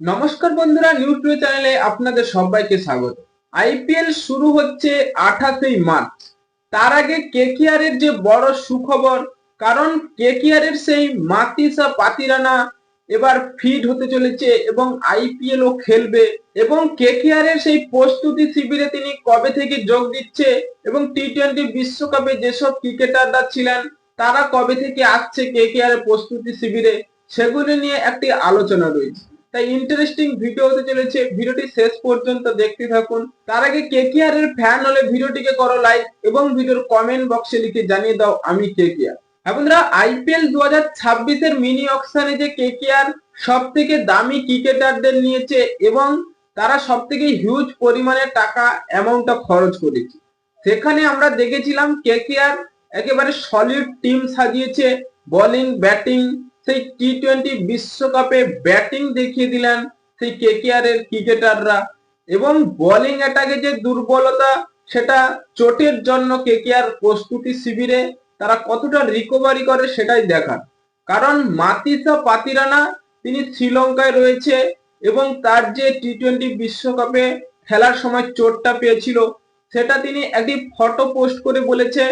নমস্কার বন্ধুরা, news today চ্যানেলে আপনাদের সবাইকে স্বাগত। আইপিএল শুরু হচ্ছে 28 মার্চ। তার আগে কেকেআর এর যে বড় সুখবর, কারণ কেকেআর এর সেই মাতিসা পাতিরানা এবার ফিট হতে চলেছে এবং আইপিএল ও খেলবে। এবং কেকেআর এর সেই প্রস্তুতি শিবিরে তিনি কবে থেকে যোগ দিচ্ছে এবং টি-20 বিশ্বকাপে যেসব ক্রিকেটাররা ছিলেন তারা কবে থেকে আসছে কেকেআর এর প্রস্তুতি শিবিরে, সেগুলি নিয়ে একটি আলোচনা রয়েছে। তাই ইন্টারেস্টিং ভিডিও হতে চলেছে, ভিডিওটি শেষ পর্যন্ত দেখতে থাকুন। তার আগে কেকেআর এর ফ্যান হলে ভিডিওটিকে করো লাইক এবং ভিডিওর কমেন্ট বক্সে লিখে জানিয়ে দাও আমি কেকেআর। বন্ধুরা, আইপিএল 2026 এর মিনি অকশনে যে কেকেআর সব থেকে দামি ক্রিকেটারদের নিয়েছে এবং তারা সব থেকে হিউজ পরিমাণে টাকা অ্যামাউন্টটা খরচ করেছে। সেখানে আমরা দেখেছিলাম কেকেআর একেবারে সলিড টিম সাজিয়েছে, বোলিং ব্যাটিং সেই টি-20 বিশ্বকাপে ব্যাটিং দেখিয়ে দিলেন সেই কেকেআর এর ক্রিকেটাররা। এবং বোলিং অ্যাটাকে যে দুর্বলতা, সেটা চোটের জন্য কেকেআর প্রস্তুতি শিবিরে তারা কতটা রিকভারি করে সেটাই দেখার। কারণ মাতিসা পাতিরানা তিনি শ্রীলঙ্কায় রয়েছে এবং তার যে টি-20 বিশ্বকাপে খেলার সময় চোটটা পেয়েছিল, সেটা তিনি একটি ফটো পোস্ট করে বলেছে,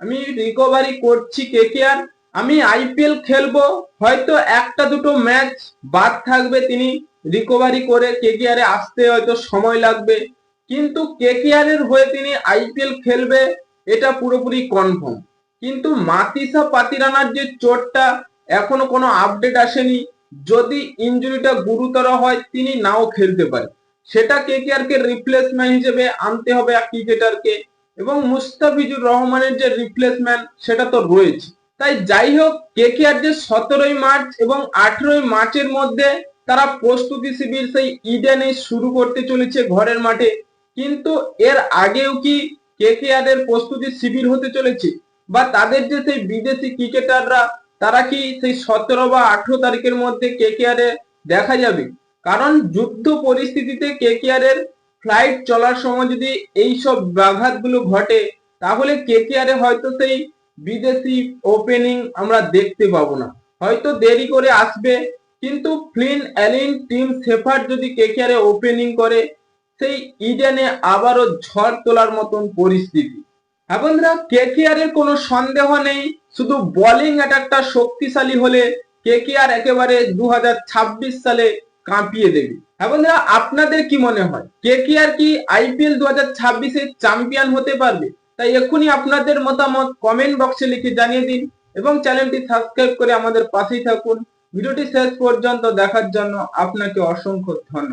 আমি রিকভারি করছি কেকেআর, আমি আইপিএল খেলবো, হয়তো একটা দুটো ম্যাচ বাদ থাকবে, তিনি রিকভারি করে কেকেআর এ আসতে হয়তো সময় লাগবে, কিন্তু কেকেআর এর হয়ে তিনি আইপিএল খেলবে এটা পুরোপুরি কনফার্ম। কিন্তু মাতিসা পাতিরানার যে চোটটা এখনো কোনো আপডেট আসেনি, যদি ইনজুরিটা গুরুতর হয় তিনি নাও খেলতে পারে, সেটা কেকেআর কে রিপ্লেসমেন্ট হিসেবে আনতে হবে এক ক্রিকেটারকে, এবং মুস্তাফিজুর রহমানের যে রিপ্লেসমেন্ট সেটা তো রয়েছে। তাই যাই হোক, কেকেআর যে 17 মার্চ এবং 18 মার্চের মধ্যে তারা প্রস্তুতি শিবির সেই ইডেনে শুরু করতে চলেছে ঘরের মাঠে, কিন্তু এর আগেও কি কেকেআর এর প্রস্তুতি শিবির হতে চলেছে, বা তাদের যে সেই বিদেশি ক্রিকেটাররা তারা কি সেই 17 বা 18 তারিখের মধ্যে কেকেআর এ দেখা যাবে? কারণ যুদ্ধ পরিস্থিতিতে কেকেআর এর ফ্লাইট চলার সময় যদি এইসব ব্যাঘাতগুলো ঘটে, তাহলে কেকেআর এ হয়তো সেই বিদেশি ওপেনিং আমরা দেখতে পাবো না, হয়তো দেরি করে আসবে। কিন্তু ফ্লিন অ্যালিন টিম শেফার্ড যদি কেকেআর এ ওপেনিং করে, সেই ইডেনে আবারও ঝড় তোলার মতন পরিস্থিতি। বন্ধুরা, কেকেআর এর কোনো সন্দেহ নেই, শুধু বোলিং অ্যাটাকটা শক্তিশালী হলে কেকেআর একেবারে 2026 সালে কাঁপিয়ে দেবে। বন্ধুরা, আপনাদের কি মনে হয় কেকেআর কি আইপিএল 2026 এর চ্যাম্পিয়ন হতে পারবে? তাই এক্ষুনি আপনাদের মতামত কমেন্ট বক্সে লিখে জানিয়ে দিন এবং চ্যানেলটি সাবস্ক্রাইব করে আমাদের পাশেই থাকুন। ভিডিওটি শেষ পর্যন্ত দেখার জন্য আপনাকে অসংখ্য ধন্যবাদ।